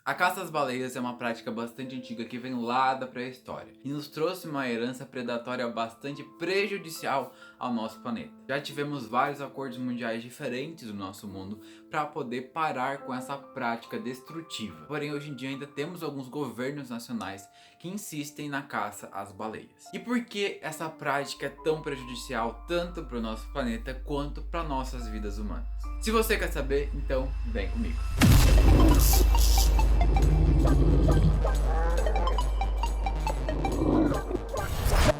A caça às baleias é uma prática bastante antiga que vem lá da pré-história e nos trouxe uma herança predatória bastante prejudicial ao nosso planeta. Já tivemos vários acordos mundiais diferentes no nosso mundo para poder parar com essa prática destrutiva. Porém, hoje em dia ainda temos alguns governos nacionais que insistem na caça às baleias. E por que essa prática é tão prejudicial tanto para o nosso planeta quanto para nossas vidas humanas? Se você quer saber, então vem comigo.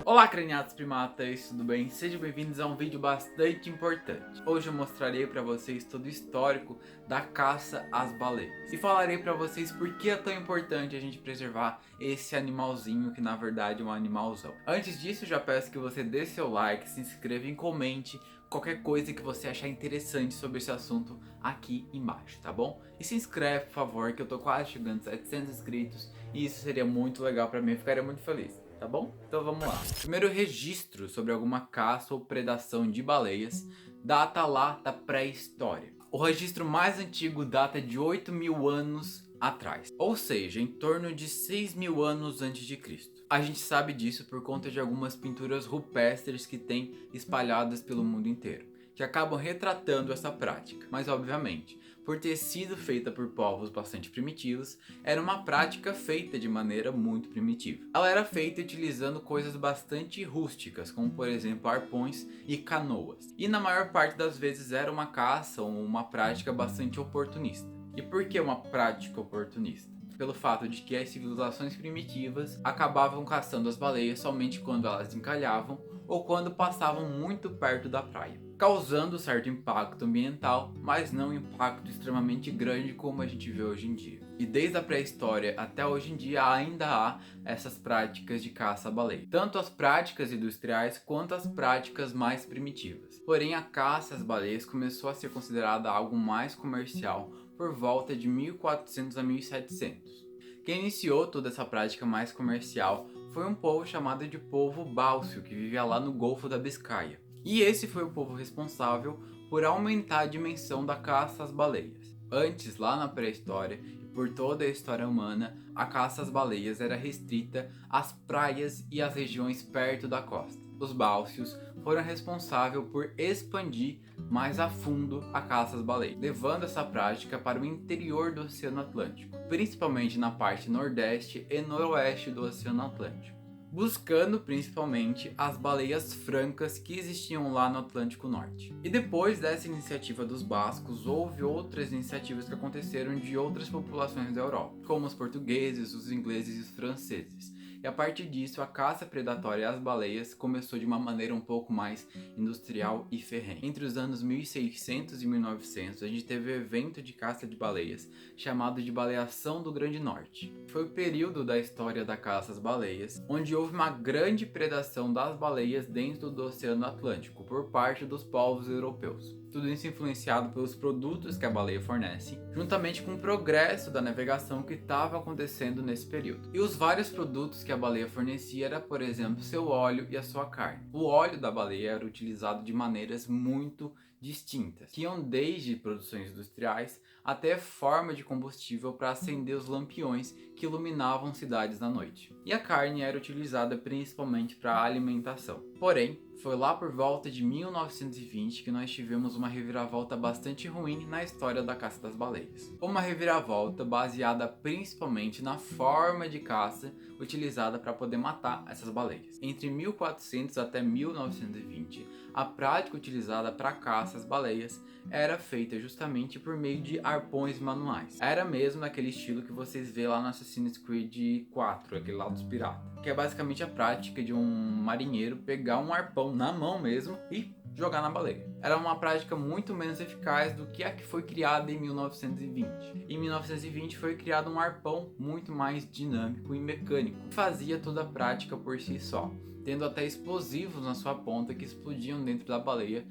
Olá, craniados primatas, tudo bem? Sejam bem-vindos a um vídeo bastante importante. Hoje eu mostrarei para vocês todo o histórico da caça às baleias e falarei para vocês por que é tão importante a gente preservar esse animalzinho que na verdade é um animalzão. Antes disso, já peço que você dê seu like, se inscreva e comente qualquer coisa que você achar interessante sobre esse assunto aqui embaixo, tá bom? E se inscreve, por favor, que eu tô quase chegando a 700 inscritos e isso seria muito legal para mim, eu ficaria muito feliz. Tá bom? Então vamos lá. Primeiro registro sobre alguma caça ou predação de baleias data lá da pré-história. O registro mais antigo data de 8.000 anos atrás, ou seja, em torno de 6.000 anos antes de Cristo. A gente sabe disso por conta de algumas pinturas rupestres que tem espalhadas pelo mundo inteiro, que acabam retratando essa prática. Mas obviamente, por ter sido feita por povos bastante primitivos, era uma prática feita de maneira muito primitiva. Ela era feita utilizando coisas bastante rústicas, como por exemplo arpões e canoas. E na maior parte das vezes era uma caça ou uma prática bastante oportunista. E por que uma prática oportunista? Pelo fato de que as civilizações primitivas acabavam caçando as baleias somente quando elas encalhavam ou quando passavam muito perto da praia, causando certo impacto ambiental, mas não um impacto extremamente grande como a gente vê hoje em dia. E desde a pré-história até hoje em dia ainda há essas práticas de caça à baleia, tanto as práticas industriais quanto as práticas mais primitivas. Porém, a caça às baleias começou a ser considerada algo mais comercial por volta de 1400 a 1700. Quem iniciou toda essa prática mais comercial foi um povo chamado de povo bálcio, que vivia lá no Golfo da Biscaia. E esse foi o povo responsável por aumentar a dimensão da caça às baleias. Antes, lá na pré-história, e por toda a história humana, a caça às baleias era restrita às praias e às regiões perto da costa. Os bálcios foram responsáveis por expandir mais a fundo a caça às baleias, levando essa prática para o interior do Oceano Atlântico, principalmente na parte nordeste e noroeste do Oceano Atlântico, buscando principalmente as baleias francas que existiam lá no Atlântico Norte. E depois dessa iniciativa dos bascos, houve outras iniciativas que aconteceram de outras populações da Europa, como os portugueses, os ingleses e os franceses. E a partir disso, a caça predatória às baleias começou de uma maneira um pouco mais industrial e ferrenha. Entre os anos 1600 e 1900, a gente teve um evento de caça de baleias chamado de Baleação do Grande Norte. Foi o período da história da caça às baleias, onde houve uma grande predação das baleias dentro do Oceano Atlântico por parte dos povos europeus. Tudo isso influenciado pelos produtos que a baleia fornece, juntamente com o progresso da navegação que estava acontecendo nesse período. E os vários produtos que a baleia fornecia era, por exemplo, seu óleo e a sua carne. O óleo da baleia era utilizado de maneiras muito distintas, que iam desde produções industriais até forma de combustível para acender os lampiões que iluminavam cidades na noite. E a carne era utilizada principalmente para alimentação. Porém, foi lá por volta de 1920 que nós tivemos uma reviravolta bastante ruim na história da caça das baleias. Uma reviravolta baseada principalmente na forma de caça utilizada para poder matar essas baleias. Entre 1400 até 1920, a prática utilizada para caça às baleias era feita justamente por meio de arpões manuais. Era mesmo naquele estilo que vocês vê lá no Assassin's Creed 4, aquele lá dos piratas, que é basicamente a prática de um marinheiro pegar um arpão na mão mesmo e jogar na baleia. Era uma prática muito menos eficaz do que a que foi criada em 1920. Em 1920 foi criado um arpão muito mais dinâmico e mecânico, que fazia toda a prática por si só, tendo até explosivos na sua ponta que explodiam dentro da baleia,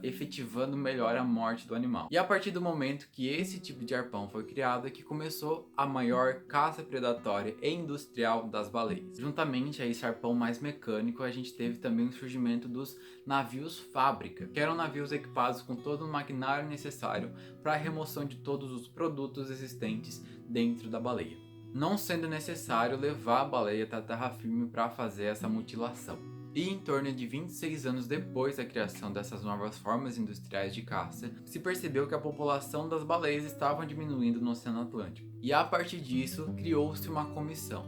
efetivando melhor a morte do animal. E a partir do momento que esse tipo de arpão foi criado é que começou a maior caça predatória e industrial das baleias. Juntamente a esse arpão mais mecânico, a gente teve também o surgimento dos navios fábrica, que eram navios equipados com todo o maquinário necessário para a remoção de todos os produtos existentes dentro da baleia, não sendo necessário levar a baleia até a terra firme para fazer essa mutilação. E em torno de 26 anos depois da criação dessas novas formas industriais de caça, se percebeu que a população das baleias estava diminuindo no Oceano Atlântico. E a partir disso, criou-se uma comissão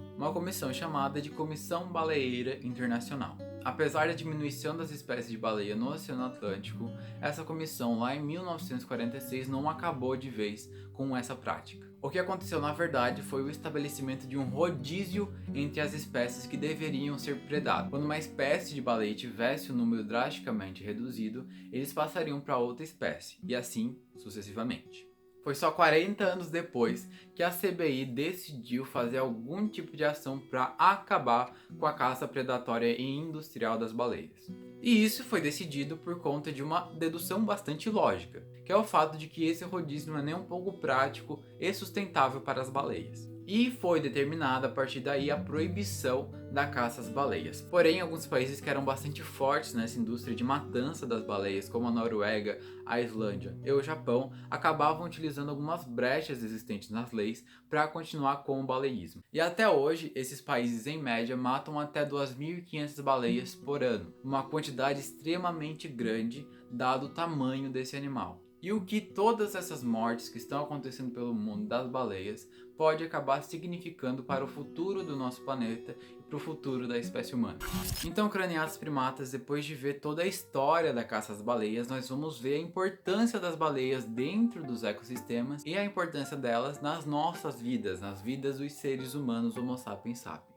chamada de Comissão Baleeira Internacional. Apesar da diminuição das espécies de baleia no Oceano Atlântico, essa comissão lá em 1946 não acabou de vez com essa prática. O que aconteceu na verdade foi o estabelecimento de um rodízio entre as espécies que deveriam ser predadas. Quando uma espécie de baleia tivesse o número drasticamente reduzido, eles passariam para outra espécie, e assim sucessivamente. Foi só 40 anos depois que a CBI decidiu fazer algum tipo de ação para acabar com a caça predatória e industrial das baleias. E isso foi decidido por conta de uma dedução bastante lógica, que é o fato de que esse rodízio não é nem um pouco prático e sustentável para as baleias. E foi determinada a partir daí a proibição da caça às baleias. Porém, alguns países que eram bastante fortes nessa indústria de matança das baleias, como a Noruega, a Islândia e o Japão, acabavam utilizando algumas brechas existentes nas leis para continuar com o baleísmo. E até hoje, esses países em média matam até 2.500 baleias por ano, uma quantidade extremamente grande dado o tamanho desse animal. E o que todas essas mortes que estão acontecendo pelo mundo das baleias pode acabar significando para o futuro do nosso planeta e para o futuro da espécie humana. Então, craniados primatas, depois de ver toda a história da caça às baleias, nós vamos ver a importância das baleias dentro dos ecossistemas e a importância delas nas nossas vidas, nas vidas dos seres humanos Homo sapiens sapiens.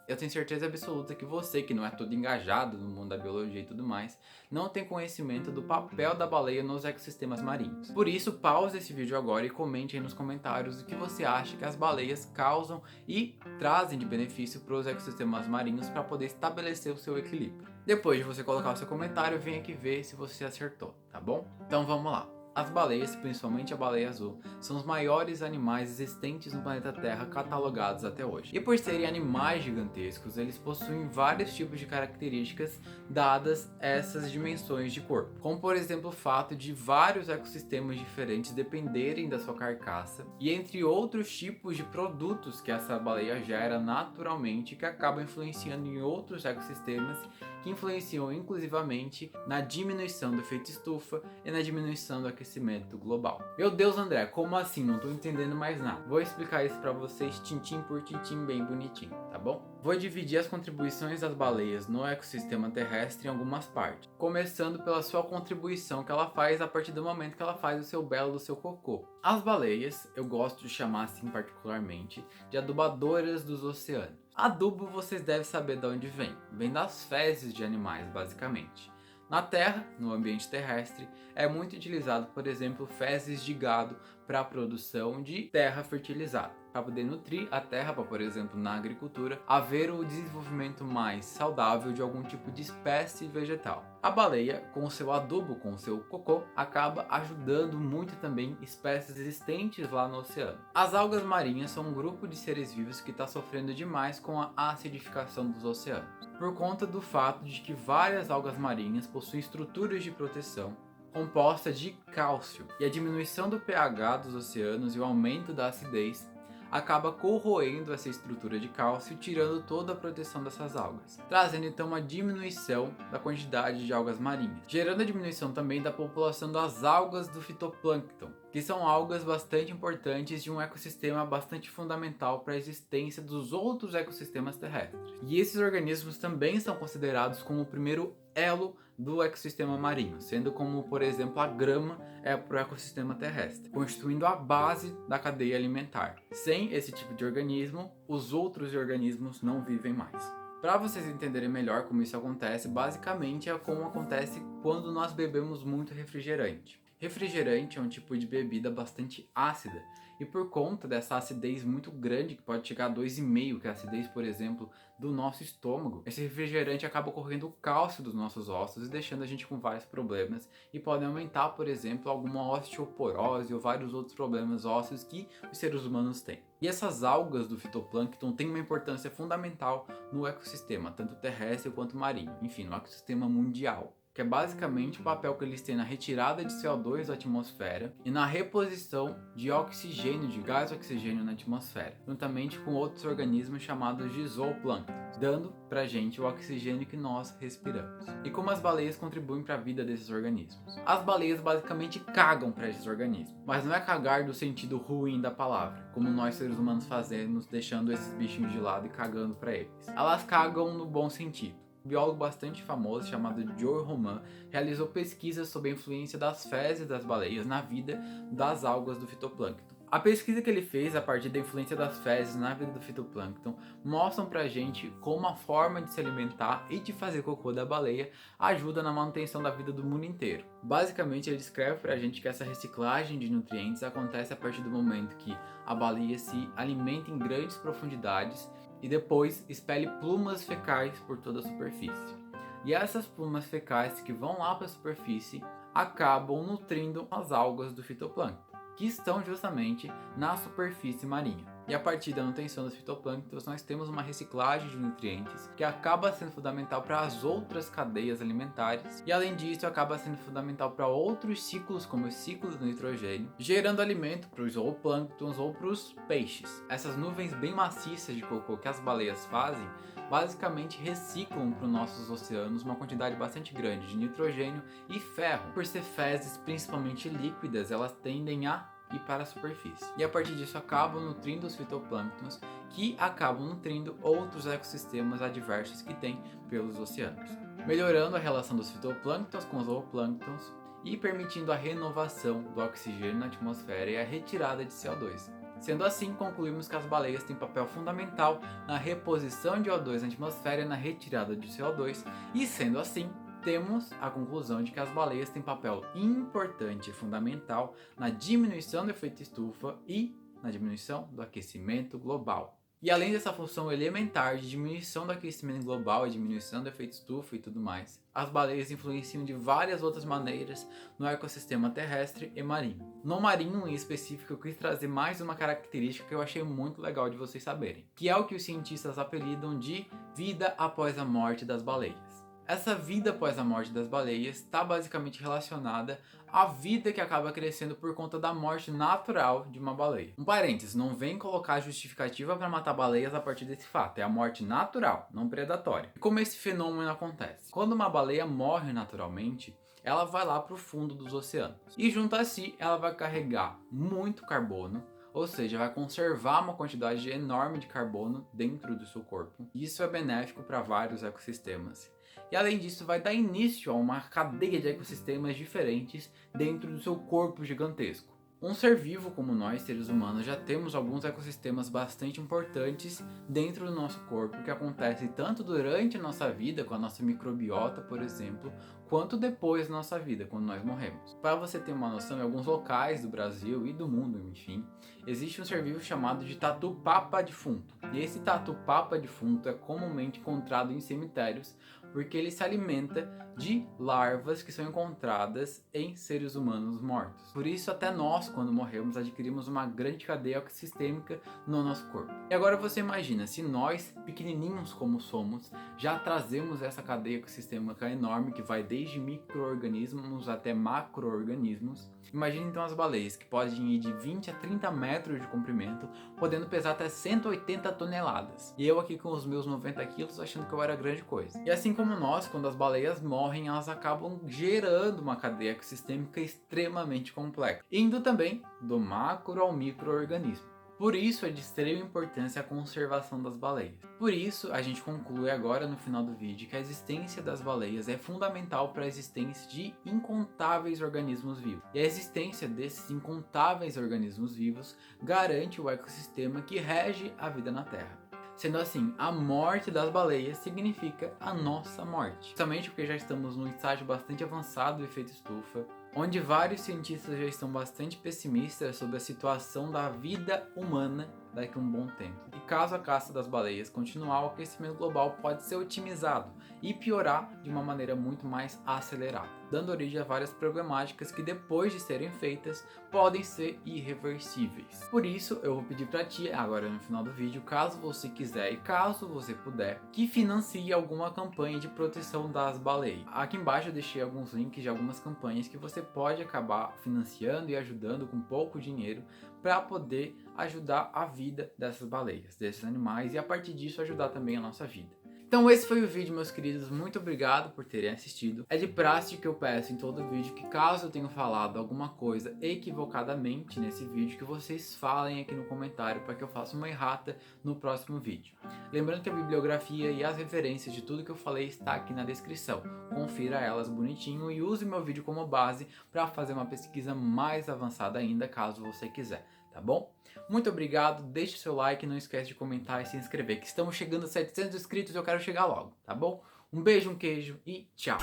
Eu tenho certeza absoluta que você, que não é todo engajado no mundo da biologia e tudo mais, não tem conhecimento do papel da baleia nos ecossistemas marinhos. Por isso, pause esse vídeo agora e comente aí nos comentários o que você acha que as baleias causam e trazem de benefício para os ecossistemas marinhos para poder estabelecer o seu equilíbrio. Depois de você colocar o seu comentário, vem aqui ver se você acertou, tá bom? Então vamos lá. As baleias, principalmente a baleia azul, são os maiores animais existentes no planeta Terra catalogados até hoje. E por serem animais gigantescos, eles possuem vários tipos de características dadas essas dimensões de corpo. Como por exemplo o fato de vários ecossistemas diferentes dependerem da sua carcaça e entre outros tipos de produtos que essa baleia gera naturalmente que acabam influenciando em outros ecossistemas que influenciam inclusivamente na diminuição do efeito estufa e na diminuição do aquecimento global. Meu Deus, André, como assim? Não tô entendendo mais nada. Vou explicar isso para vocês tintim por tintim bem bonitinho, tá bom? Vou dividir as contribuições das baleias no ecossistema terrestre em algumas partes, começando pela sua contribuição que ela faz a partir do momento que ela faz o seu belo do seu cocô. As baleias, eu gosto de chamar assim particularmente, de adubadoras dos oceanos. Adubo vocês devem saber de onde vem. Vem das fezes de animais, basicamente. Na Terra, no ambiente terrestre, é muito utilizado, por exemplo, fezes de gado para a produção de terra fertilizada, para poder nutrir a terra, para, por exemplo, na agricultura, haver o desenvolvimento mais saudável de algum tipo de espécie vegetal. A baleia, com o seu adubo, com o seu cocô, acaba ajudando muito também espécies existentes lá no oceano. As algas marinhas são um grupo de seres vivos que está sofrendo demais com a acidificação dos oceanos, por conta do fato de que várias algas marinhas possuem estruturas de proteção composta de cálcio, e a diminuição do pH dos oceanos e o aumento da acidez acaba corroendo essa estrutura de cálcio, tirando toda a proteção dessas algas, trazendo então uma diminuição da quantidade de algas marinhas, gerando a diminuição também da população das algas do fitoplâncton, que são algas bastante importantes de um ecossistema bastante fundamental para a existência dos outros ecossistemas terrestres. E esses organismos também são considerados como o primeiro elo do ecossistema marinho, sendo como, por exemplo, a grama é para o ecossistema terrestre, constituindo a base da cadeia alimentar. Sem esse tipo de organismo, os outros organismos não vivem mais. Para vocês entenderem melhor como isso acontece, basicamente é como acontece quando nós bebemos muito refrigerante. Refrigerante é um tipo de bebida bastante ácida, e por conta dessa acidez muito grande, que pode chegar a 2,5, que é a acidez, por exemplo, do nosso estômago, esse refrigerante acaba corroendo o cálcio dos nossos ossos e deixando a gente com vários problemas, e podem aumentar, por exemplo, alguma osteoporose ou vários outros problemas ósseos que os seres humanos têm. E essas algas do fitoplâncton têm uma importância fundamental no ecossistema, tanto terrestre quanto marinho, enfim, no ecossistema mundial. que é basicamente o papel que eles têm na retirada de CO2 da atmosfera e na reposição de oxigênio, de gás oxigênio na atmosfera, juntamente com outros organismos chamados de zooplâncton, dando pra gente o oxigênio que nós respiramos. E como as baleias contribuem para a vida desses organismos? As baleias basicamente cagam para esses organismos, mas não é cagar do sentido ruim da palavra, como nós seres humanos fazemos, deixando esses bichinhos de lado e cagando para eles. Elas cagam no bom sentido. Um biólogo bastante famoso chamado Joe Roman realizou pesquisas sobre a influência das fezes das baleias na vida das algas do fitoplâncton. A pesquisa que ele fez a partir da influência das fezes na vida do fitoplâncton mostram pra gente como a forma de se alimentar e de fazer cocô da baleia ajuda na manutenção da vida do mundo inteiro. Basicamente, ele descreve pra gente que essa reciclagem de nutrientes acontece a partir do momento que a baleia se alimenta em grandes profundidades e depois expele plumas fecais por toda a superfície. E essas plumas fecais que vão lá para a superfície acabam nutrindo as algas do fitoplâncton, que estão justamente na superfície marinha. E a partir da nutrição dos fitoplânctons, nós temos uma reciclagem de nutrientes que acaba sendo fundamental para as outras cadeias alimentares e, além disso, acaba sendo fundamental para outros ciclos, como os ciclos do nitrogênio, gerando alimento para os zooplânctons ou para os peixes. Essas nuvens bem maciças de cocô que as baleias fazem basicamente reciclam para os nossos oceanos uma quantidade bastante grande de nitrogênio e ferro. Por ser fezes principalmente líquidas, elas tendem a ir para a superfície. E a partir disso acabam nutrindo os fitoplânctons, que acabam nutrindo outros ecossistemas adversos que tem pelos oceanos, melhorando a relação dos fitoplânctons com os zooplânctons e permitindo a renovação do oxigênio na atmosfera e a retirada de CO2. Sendo assim, concluímos que as baleias têm papel fundamental na reposição de O2 na atmosfera e na retirada de CO2, e sendo assim, temos a conclusão de que as baleias têm papel importante e fundamental na diminuição do efeito estufa e na diminuição do aquecimento global. E além dessa função elementar de diminuição do aquecimento global e diminuição do efeito estufa e tudo mais, as baleias influenciam de várias outras maneiras no ecossistema terrestre e marinho. No marinho, em específico, eu quis trazer mais uma característica que eu achei muito legal de vocês saberem, que é o que os cientistas apelidam de vida após a morte das baleias. Essa vida após a morte das baleias está basicamente relacionada à vida que acaba crescendo por conta da morte natural de uma baleia. Um parênteses, não vem colocar justificativa para matar baleias a partir desse fato, é a morte natural, não predatória. E como esse fenômeno acontece? Quando uma baleia morre naturalmente, ela vai lá para o fundo dos oceanos e junto a si ela vai carregar muito carbono, ou seja, vai conservar uma quantidade enorme de carbono dentro do seu corpo. Isso é benéfico para vários ecossistemas. E além disso, vai dar início a uma cadeia de ecossistemas diferentes dentro do seu corpo gigantesco. Um ser vivo como nós, seres humanos, já temos alguns ecossistemas bastante importantes dentro do nosso corpo, que acontecem tanto durante a nossa vida, com a nossa microbiota, por exemplo, quanto depois da nossa vida, quando nós morremos. Para você ter uma noção, em alguns locais do Brasil e do mundo, enfim, existe um ser vivo chamado de tatu-papa defunto. E esse tatu-papa defunto é comumente encontrado em cemitérios, porque ele se alimenta de larvas que são encontradas em seres humanos mortos. Por isso, até nós, quando morremos, adquirimos uma grande cadeia ecossistêmica no nosso corpo. E agora você imagina, se nós, pequenininhos como somos, já trazemos essa cadeia ecossistêmica enorme que vai desde micro-organismos até macro-organismos, imagine então as baleias, que podem ir de 20 a 30 metros de comprimento, podendo pesar até 180 toneladas. E eu aqui com os meus 90 quilos achando que eu era grande coisa. E assim como nós, quando as baleias morrem, elas acabam gerando uma cadeia ecossistêmica extremamente complexa, indo também do macro ao micro-organismo. Por isso é de extrema importância a conservação das baleias. Por isso, a gente conclui agora no final do vídeo que a existência das baleias é fundamental para a existência de incontáveis organismos vivos. E a existência desses incontáveis organismos vivos garante o ecossistema que rege a vida na Terra. Sendo assim, a morte das baleias significa a nossa morte. Justamente porque já estamos num estágio bastante avançado do efeito estufa, onde vários cientistas já estão bastante pessimistas sobre a situação da vida humana daqui a um bom tempo. E caso a caça das baleias continuar, o aquecimento global pode ser otimizado e piorar de uma maneira muito mais acelerada, dando origem a várias problemáticas que depois de serem feitas podem ser irreversíveis. Por isso eu vou pedir para ti, agora no final do vídeo, caso você quiser e caso você puder, que financie alguma campanha de proteção das baleias. Aqui embaixo eu deixei alguns links de algumas campanhas que você pode acabar financiando e ajudando com pouco dinheiro para poder ajudar a vida dessas baleias, desses animais, e a partir disso ajudar também a nossa vida. Então esse foi o vídeo, meus queridos, muito obrigado por terem assistido. É de praxe que eu peço em todo vídeo que caso eu tenha falado alguma coisa equivocadamente nesse vídeo, que vocês falem aqui no comentário para que eu faça uma errata no próximo vídeo. Lembrando que a bibliografia e as referências de tudo que eu falei está aqui na descrição. Confira elas bonitinho e use meu vídeo como base para fazer uma pesquisa mais avançada ainda, caso você quiser. Tá bom? Muito obrigado, deixe seu like, não esquece de comentar e se inscrever, que estamos chegando a 700 inscritos e eu quero chegar logo, tá bom? Um beijo, um queijo e tchau!